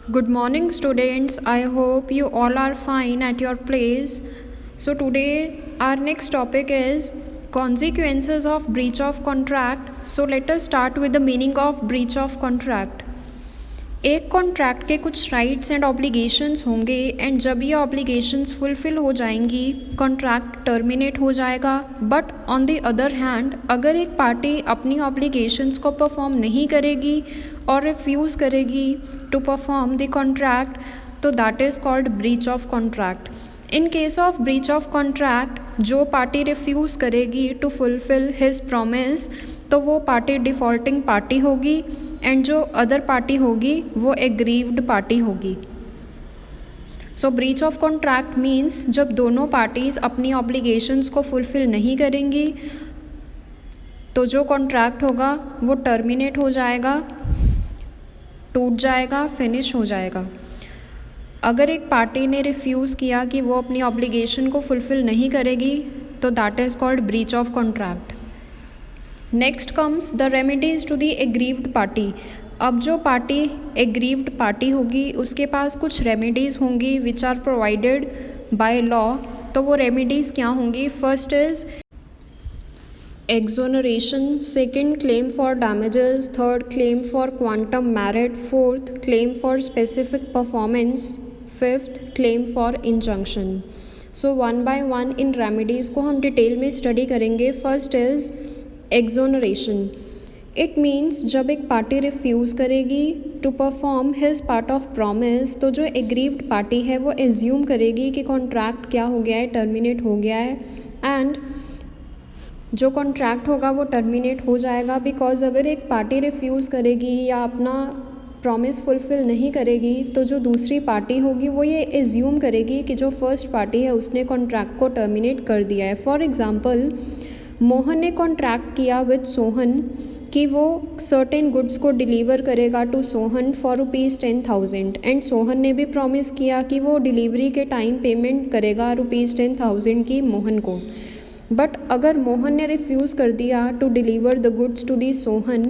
Good morning, students. I hope you all are fine at your place. So, today our next topic is consequences of breach of contract. So, let us start with the meaning of breach of contract. एक contract के कुछ rights and obligations होंगे and जब ये obligations fulfil हो जाएंगी contract terminate हो जाएगा. But on the other hand अगर एक पार्टी अपनी ऑब्लिगेशंस को परफॉर्म नहीं करेगी और रिफ्यूज़ करेगी टू परफॉर्म द कॉन्ट्रैक्ट तो that is called breach of contract. In case of breach of contract जो पार्टी रिफ्यूज़ करेगी टू फुलफ़िल हिज प्रॉमिस तो वो पार्टी डिफ़ॉल्टिंग पार्टी होगी एंड जो अदर पार्टी होगी वो एग्रीव्ड पार्टी होगी. सो ब्रीच ऑफ कॉन्ट्रैक्ट मीन्स जब दोनों पार्टीज़ अपनी ऑब्लिगेशंस को फुलफ़िल नहीं करेंगी तो जो कॉन्ट्रैक्ट होगा वो टर्मिनेट हो जाएगा, टूट जाएगा, फिनिश हो जाएगा. अगर एक पार्टी ने रिफ्यूज़ किया कि वो अपनी ऑब्लिगेशन को फुलफ़िल नहीं करेगी तो that is called breach of contract. Next comes the remedies to the aggrieved party. अब जो पार्टी एग्रीव्ड पार्टी होगी उसके पास कुछ रेमेडीज़ होंगी which are provided by law. तो वो रेमेडीज़ क्या होंगी? First is exoneration, second claim for damages, third claim for quantum merit, fourth claim for specific performance, fifth claim for injunction. So one by one इन remedies को हम detail में study करेंगे. First is exoneration. It means जब एक party refuse करेगी to perform his part of promise तो जो एग्रीव्ड पार्टी है वो एज्यूम करेगी कि कॉन्ट्रैक्ट क्या हो गया है, टर्मिनेट हो गया है एंड जो कॉन्ट्रैक्ट होगा वो टर्मिनेट हो जाएगा. बिकॉज अगर एक पार्टी रिफ्यूज़ करेगी या अपना प्रॉमिस फुलफ़िल नहीं करेगी तो जो दूसरी पार्टी होगी वो ये एज्यूम करेगी कि जो फर्स्ट पार्टी है उसने कॉन्ट्रैक्ट को टर्मिनेट कर दिया है. फॉर एग्ज़ाम्पल मोहन ने कॉन्ट्रैक्ट किया विद सोहन कि वो सर्टेन गुड्स को डिलीवर करेगा to Sohan for ₹10,000 and Sohan ने भी प्रॉमिस किया कि वो डिलीवरी के टाइम पेमेंट करेगा ₹10,000 की मोहन को. बट अगर मोहन ने रिफ्यूज़ कर दिया to deliver the goods to the Sohan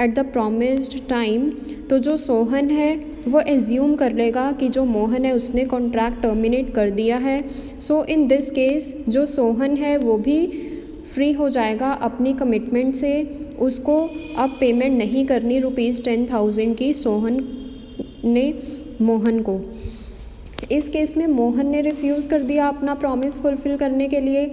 at the promised time तो जो सोहन है वो एज्यूम कर लेगा कि जो मोहन है उसने कॉन्ट्रैक्ट टर्मिनेट कर दिया है. सो इन दिस केस जो सोहन है वो भी फ्री हो जाएगा अपनी कमिटमेंट से. उसको अब पेमेंट नहीं करनी ₹10,000 की सोहन ने मोहन को. इस केस में मोहन ने रिफ्यूज़ कर दिया अपना प्रॉमिस फुलफ़िल करने के लिए.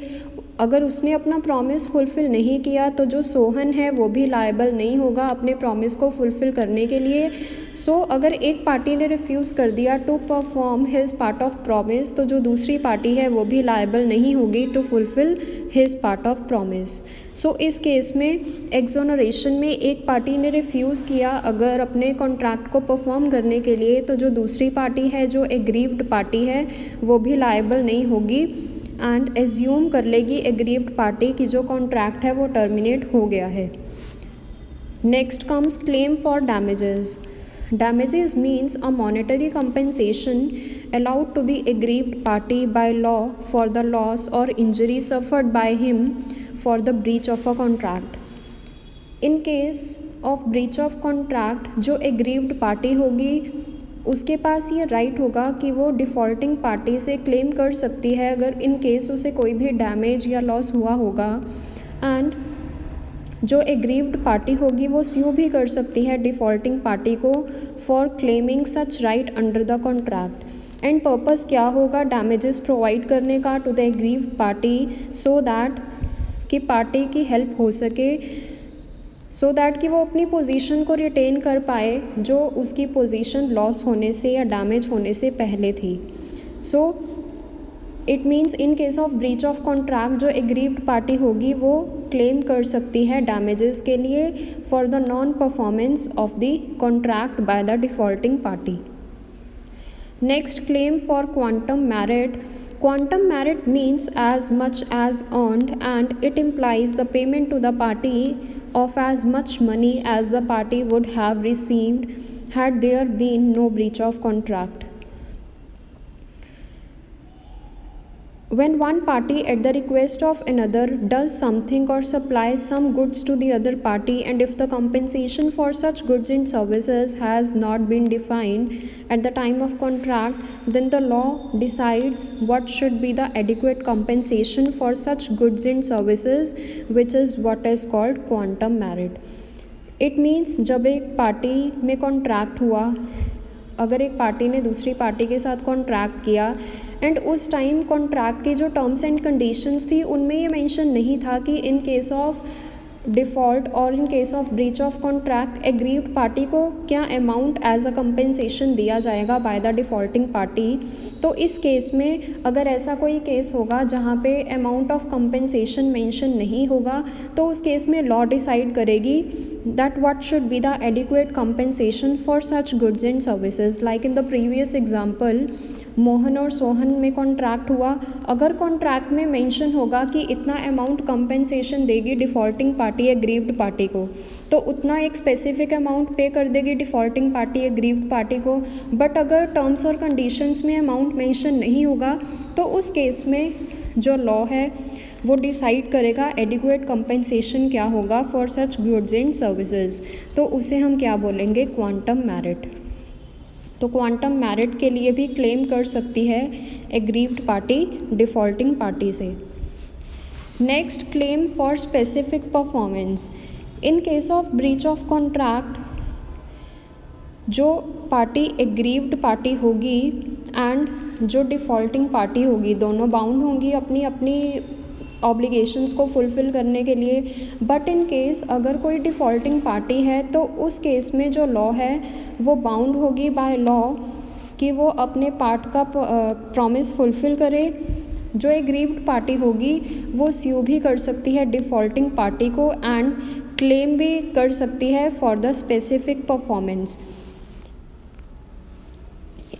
अगर उसने अपना प्रॉमिस फुलफ़िल नहीं किया तो जो सोहन है वो भी लायबल नहीं होगा अपने प्रॉमिस को फुलफ़िल करने के लिए. सो अगर एक पार्टी ने रिफ्यूज़ कर दिया to perform his part of promise तो जो दूसरी पार्टी है वो भी लायबल नहीं होगी to fulfil his part of promise. So इस केस में एक्सोनरेशन में एक पार्टी ने रिफ्यूज़ किया अगर अपने कॉन्ट्रैक्ट को परफॉर्म करने के लिए तो जो दूसरी पार्टी है जो एग्रीव्ड पार्टी है वो भी लायबल नहीं होगी एंड एज्यूम कर लेगी एग्रीव्ड पार्टी की जो कॉन्ट्रैक्ट है वो टर्मिनेट हो गया है. Next comes claim for damages. Damages means a monetary compensation allowed to the aggrieved party by law for the loss or injury suffered by him for the breach of a contract. In case of breach of contract जो aggrieved party होगी उसके पास ये right होगा कि वो डिफ़ॉल्टिंग party से claim कर सकती है अगर इन केस उसे कोई भी डैमेज या लॉस हुआ होगा. एंड जो एग्रीव्ड पार्टी होगी वो स्यू भी कर सकती है डिफ़ॉल्टिंग पार्टी को for claiming such right under the contract. And purpose क्या होगा डैमेजेस प्रोवाइड करने का to the aggrieved party so that कि पार्टी की हेल्प हो सके, सो दैट कि वो अपनी पोजीशन को रिटेन कर पाए जो उसकी पोजीशन लॉस होने से या डैमेज होने से पहले थी. So it means in case of breach of contract जो एग्रीव्ड पार्टी होगी वो क्लेम कर सकती है डैमेजेस के लिए for the non performance of the contract by the defaulting party. Next claim for quantum merit. Quantum merit means as much as earned and it implies the payment to the party of as much money as the party would have received had there been no breach of contract. when one party at the request of another does something or supplies some goods to the other party, and if the compensation for such goods and services has not been defined at the time of contract, then the law decides what should be the adequate compensation for such goods and services, which is what is called quantum merit. It means जब एक party में contract हुआ, अगर एक party ने दूसरी party के साथ कॉन्ट्रैक्ट किया एंड उस टाइम कॉन्ट्रैक्ट की जो टर्म्स एंड कंडीशंस थी उनमें ये मेंशन नहीं था कि इन केस ऑफ डिफ़ॉल्ट और इन case of breach of contract aggrieved party को क्या अमाउंट एज अ कंपेंसेशन दिया जाएगा बाय द डिफ़ॉल्टिंग पार्टी। तो इस केस में अगर ऐसा कोई केस होगा जहाँ पे अमाउंट ऑफ कंपेंसेशन मेंशन नहीं होगा, तो उस केस में लॉ डिसाइड करेगी that what should be the adequate compensation for such goods and services. Like in the previous example, Mohan और सोहन में कॉन्ट्रैक्ट हुआ, अगर कॉन्ट्रैक्ट में मेंशन होगा कि इतना अमाउंट कंपेंसेशन देगी डिफ़ॉल्टिंग पार्टी एग्रीव्ड पार्टी को, तो उतना एक स्पेसिफिक अमाउंट पे कर देगी डिफ़ॉल्टिंग पार्टी एग्रीव्ड पार्टी को। बट अगर टर्म्स और कंडीशंस में अमाउंट मेंशन नहीं होगा, तो उस केस में जो लॉ है वो डिसाइड करेगा एडिक्वेट कंपेंसेशन क्या होगा for such goods and services. तो उसे हम क्या बोलेंगे, क्वांटम मेरिट। तो क्वांटम मेरिट के लिए भी क्लेम कर सकती है एग्रीव्ड पार्टी डिफ़ॉल्टिंग पार्टी से। Next, claim for specific performance. In case of breach of contract, जो पार्टी एग्रीव्ड पार्टी होगी एंड जो डिफ़ॉल्टिंग पार्टी होगी, दोनों बाउंड होंगी अपनी अपनी ऑब्लिगेशंस को फुलफ़िल करने के लिए। बट इन केस अगर कोई डिफ़ॉल्टिंग पार्टी है, तो उस केस में जो लॉ है वो बाउंड होगी बाय लॉ कि वो अपने पार्ट का प्रॉमिस फुलफ़िल करे। जो एग्रीव्ड पार्टी होगी वो स्यू भी कर सकती है डिफ़ॉल्टिंग पार्टी को एंड क्लेम भी कर सकती है for the specific performance.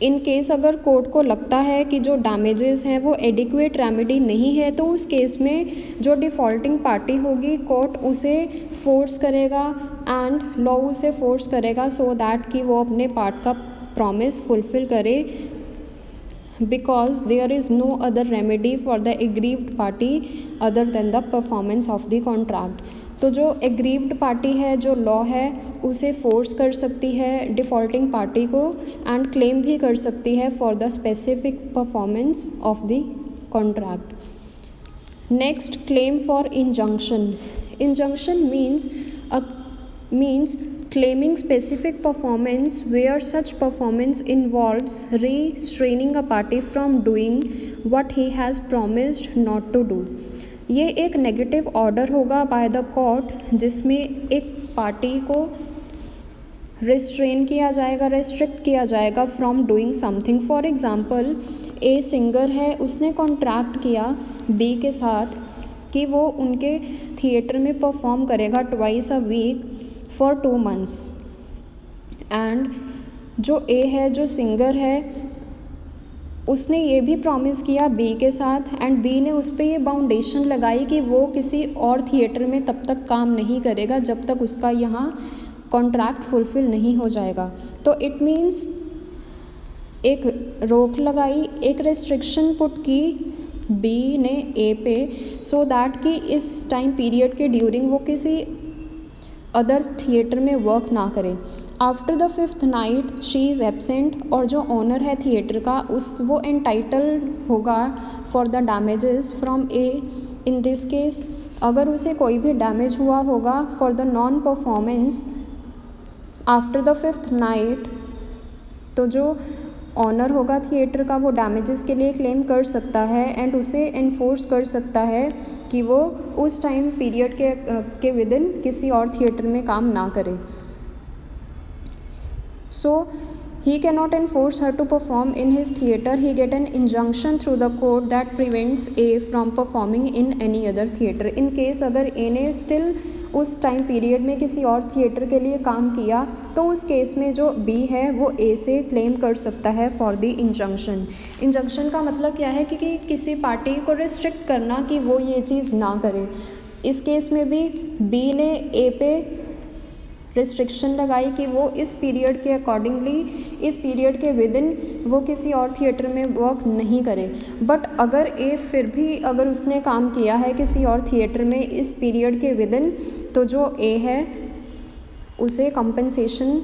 In case अगर कोर्ट को लगता है कि जो डैमेजेस हैं वो एडिक्वेट रेमेडी नहीं है, तो उस केस में जो डिफ़ॉल्टिंग पार्टी होगी कोर्ट उसे फोर्स करेगा एंड लॉ उसे फोर्स करेगा सो दैट कि वो अपने पार्ट का प्रॉमिस फुलफ़िल करे, because there is no other remedy for the aggrieved party other than the performance of the contract. तो जो एग्रीव्ड पार्टी है, जो लॉ है, उसे फोर्स कर सकती है डिफ़ॉल्टिंग पार्टी को एंड क्लेम भी कर सकती है for the specific performance of the contract. Next, claim for injunction. Injunction means claiming specific performance where such performance involves restraining a party from doing what he has promised not to do। ये एक negative order होगा by the court जिसमें एक party को restrain किया जाएगा, restrict किया जाएगा from doing something. For example, a singer है, उसने कॉन्ट्रैक्ट किया बी के साथ कि वो उनके थिएटर में परफॉर्म करेगा twice a week for 2 months। And जो ए है, जो सिंगर है, उसने ये भी प्रॉमिस किया बी के साथ एंड बी ने उस पर ये बाउंडेशन लगाई कि वो किसी और थिएटर में तब तक काम नहीं करेगा जब तक उसका यहाँ कॉन्ट्रैक्ट फुलफ़िल नहीं हो जाएगा। तो इट मीन्स एक रोक लगाई, एक रेस्ट्रिक्शन पुट की बी ने ए पे सो दैट कि इस टाइम पीरियड के ड्यूरिंग वो किसी अदर थिएटर में वर्क ना करे। After the 5th night she is absent और जो ओनर है थिएटर का वो एंटाइटल्ड होगा for the damages from A. In this case अगर उसे कोई भी डैमेज हुआ होगा for the non performance after the 5th night, तो जो ऑनर होगा थिएटर का वो डैमेजेस के लिए क्लेम कर सकता है एंड उसे इन्फोर्स कर सकता है कि वो उस टाइम पीरियड के विद इन किसी और थिएटर में काम ना करे। So he cannot enforce her to perform in his theatre. He get an injunction through the court that prevents A from performing in any other theatre. In case अगर A ने still उस time period में किसी और theatre के लिए काम किया, तो उस केस में जो B है वो A से क्लेम कर सकता है फॉर द इंजंक्शन। इंजंक्शन का मतलब क्या है कि किसी पार्टी को रिस्ट्रिक्ट करना कि वो ये चीज़ ना करे। इस केस में भी B ने A पे रिस्ट्रिक्शन लगाई कि वो इस पीरियड के अकॉर्डिंगली, इस पीरियड के विद इन वो किसी और थिएटर में वर्क नहीं करे। बट अगर ए फिर भी अगर उसने काम किया है किसी और थिएटर में इस पीरियड के विद इन, तो जो ए है उसे कंपनसेशन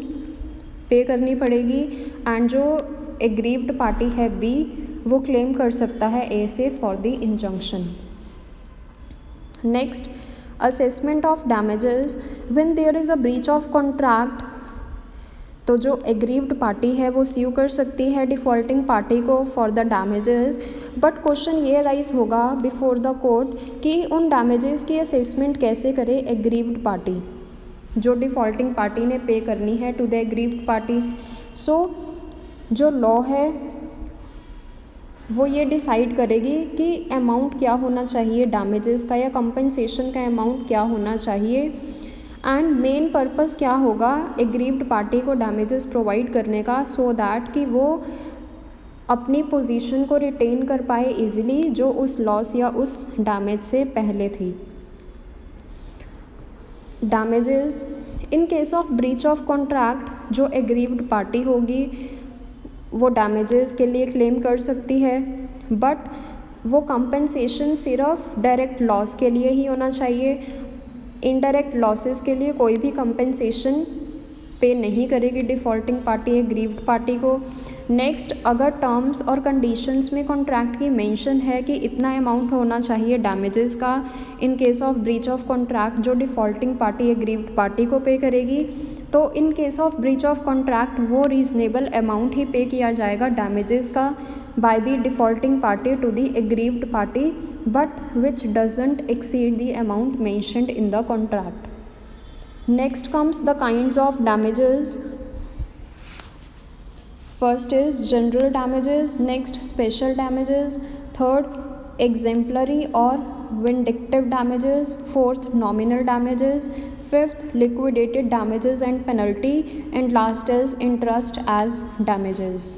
पे करनी पड़ेगी एंड जो एग्रीव्ड पार्टी है बी वो क्लेम कर सकता है ए से for the injunction. Next, assessment of damages when there is a breach of contract. तो जो एग्रीव्ड पार्टी है वो स्यू कर सकती है डिफ़ॉल्टिंग पार्टी को for the damages. But question ये राइज होगा बिफोर द कोर्ट कि उन डैमेजेस की असेसमेंट कैसे करे एग्रीव्ड पार्टी, जो डिफ़ॉल्टिंग पार्टी ने पे करनी है to the aggrieved party. So जो लॉ है वो ये डिसाइड करेगी कि अमाउंट क्या होना चाहिए डैमेजेस का या कंपनसेशन का अमाउंट क्या होना चाहिए एंड मेन पर्पस क्या होगा एग्रीव्ड पार्टी को डैमेजेस प्रोवाइड करने का, सो दैट कि वो अपनी पोजीशन को रिटेन कर पाए इजीली जो उस लॉस या उस डैमेज से पहले थी। Damages in case of breach of contract, जो एग्रीव्ड पार्टी होगी वो डैमेजेस के लिए क्लेम कर सकती है, बट वो कंपनसेशन सिर्फ डायरेक्ट लॉस के लिए ही होना चाहिए। इनडायरेक्ट लॉसेस के लिए कोई भी कंपनसेशन पे नहीं करेगी डिफ़ॉल्टिंग पार्टी एग्रीव्ड पार्टी को। नेक्स्ट, अगर टर्म्स और कंडीशंस में कॉन्ट्रैक्ट की मेंशन है कि इतना अमाउंट होना चाहिए डैमेजेस का in case of breach of contract जो डिफ़ॉल्टिंग पार्टी एग्रीव्ड पार्टी को पे करेगी, तो in case of breach of contract वो रीजनेबल अमाउंट ही पे किया जाएगा डैमेजेस का by the defaulting party to the aggrieved party, but which doesn't exceed the amount mentioned in the contract. Next comes the kinds of damages. First is general damages, next special damages, third exemplary or vindictive damages, fourth nominal damages, fifth liquidated damages and penalty, and last is interest as damages.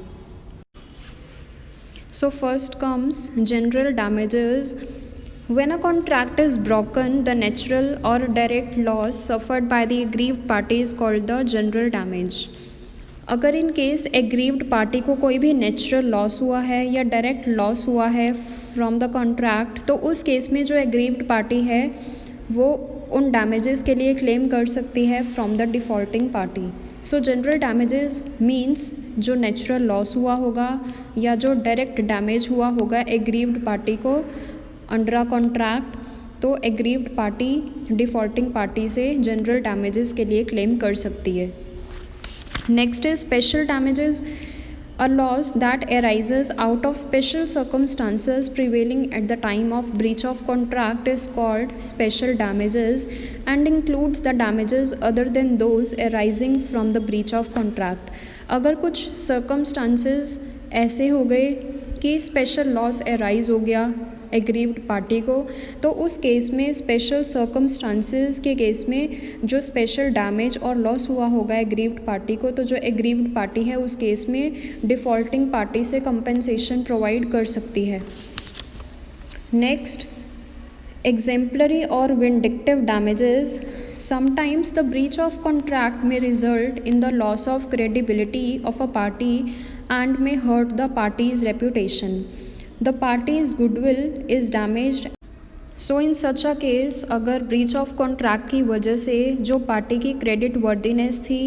So first comes general damages. When a contract is broken, the natural or direct loss suffered by the aggrieved party is called the general damage. अगर in case aggrieved party को कोई भी natural loss हुआ है या direct loss हुआ है from the contract, तो उस केस में जो एग्रीव्ड पार्टी है वो उन डैमेजेस के लिए क्लेम कर सकती है from the defaulting party. So general damages means जो नेचुरल लॉस हुआ होगा या जो डायरेक्ट डैमेज हुआ होगा एग्रीव्ड पार्टी को अंडर अ कॉन्ट्रैक्ट, तो एग्रीव्ड पार्टी डिफ़ॉल्टिंग पार्टी से जनरल डैमेजेस के लिए क्लेम कर सकती है। Next is special damages, a loss that arises out of special circumstances prevailing at the time of breach of contract is called special damages and includes the damages other than those arising from the breach of contract. अगर कुछ circumstances ऐसे हो गए कि special loss arise हो गया aggrieved party को, तो उस केस में स्पेशल सर्कमस्टांसेस के केस में जो स्पेशल डैमेज और लॉस हुआ होगा एग्रीव्ड पार्टी को, तो जो एग्रीव्ड पार्टी है उस केस में डिफ़ॉल्टिंग पार्टी से कंपनसेशन प्रोवाइड कर सकती है। Next, exemplary or vindictive damages. Sometimes the breach of contract may result in the loss of credibility of a party and may hurt the party's reputation. The party's goodwill is damaged. So in such a case, अगर breach of contract की वजह से जो party की credit worthiness थी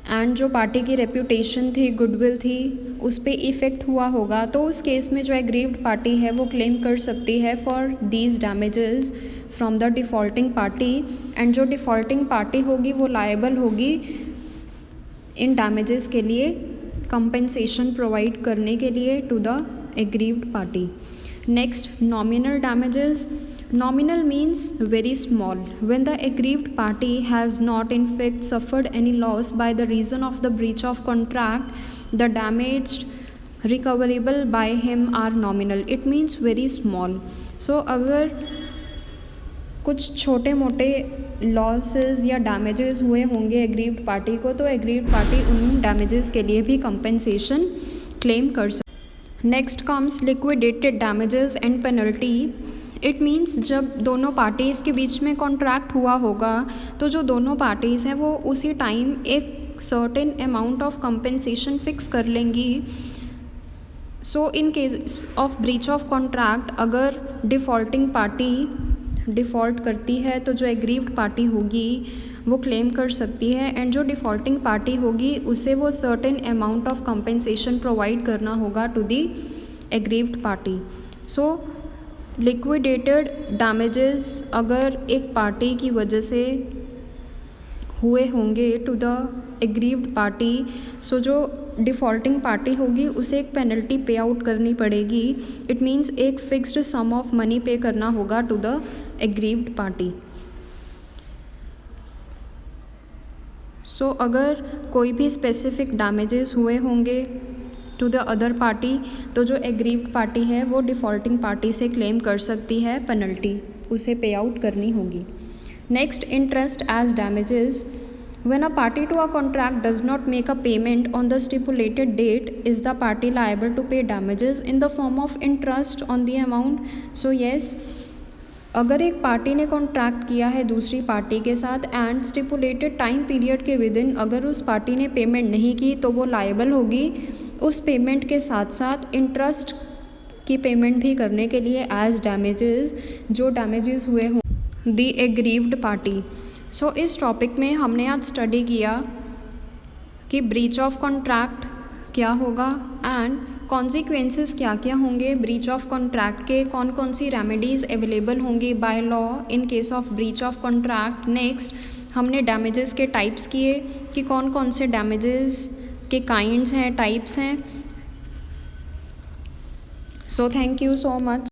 and जो party की reputation थी, गुडविल थी, उस पर इफ़ेक्ट हुआ होगा, तो उस केस में जो एग्रीव्ड पार्टी है वो क्लेम कर सकती है for these damages from the defaulting party, and जो डिफ़ॉल्टिंग पार्टी होगी वो लायबल होगी इन डैमेजेस के लिए कंपनसेशन प्रोवाइड करने के लिए to the aggrieved party. Next, nominal damages. Nominal means very small. When the aggrieved party has not in fact suffered any loss by the reason of the breach of contract, the damage recoverable by him are nominal. It means very small. So अगर कुछ छोटे मोटे losses या damages हुए होंगे aggrieved party को, तो aggrieved party उन डैमेजेस के लिए भी कंपनसेशन क्लेम कर सकती है। Next comes liquidated damages and penalty. It means जब दोनों पार्टीज़ के बीच में कॉन्ट्रैक्ट हुआ होगा तो जो दोनों पार्टीज़ हैं वो उसी टाइम एक certain amount of compensation fix कर लेंगी. So in case of breach of contract अगर डिफ़ॉल्टिंग पार्टी डिफ़ॉल्ट करती है तो जो एग्रीव्ड पार्टी होगी वो क्लेम कर सकती है, एंड जो डिफ़ॉल्टिंग पार्टी होगी उसे वो certain amount of compensation provide करना होगा to the aggrieved party. So liquidated damages अगर एक पार्टी की वजह से हुए होंगे to the aggrieved party, so जो डिफ़ॉल्टिंग पार्टी होगी उसे एक पेनल्टी पे आउट करनी पड़ेगी. इट मीन्स एक फिक्स्ड सम ऑफ मनी पे करना होगा टू द एग्रीव्ड पार्टी. सो अगर कोई भी स्पेसिफिक डैमेजेस हुए होंगे टू द अदर पार्टी तो जो एग्रीव्ड पार्टी है वो डिफ़ॉल्टिंग पार्टी से क्लेम कर सकती है पेनल्टी, उसे पे आउट करनी होगी. Next, interest as damages. When a party to a contract does not make a payment on the stipulated date, is the party liable to pay damages in the form of interest on the amount? So yes, अगर एक party ने contract किया है दूसरी party के साथ and stipulated time period के with in अगर उस पार्टी ने पेमेंट नहीं की तो वो लायबल होगी. उस पेमेंट के साथ साथ इंटरेस्ट की पेमेंट भी करने के लिए एज डैमेजेस, जो डैमेजेस हुए हों दी एग्रीव्ड पार्टी. सो इस टॉपिक में हमने आज स्टडी किया कि ब्रीच ऑफ कॉन्ट्रैक्ट क्या होगा एंड कॉन्सिक्वेंसेस क्या क्या होंगे ब्रीच ऑफ कॉन्ट्रैक्ट के, कौन कौन सी रेमेडीज़ अवेलेबल होंगी by law in case of breach of contract. Next, हमने डैमेजेस के टाइप्स किए कि कौन कौन से डैमेजेस के काइंड्स हैं, टाइप्स हैं. So thank you so much.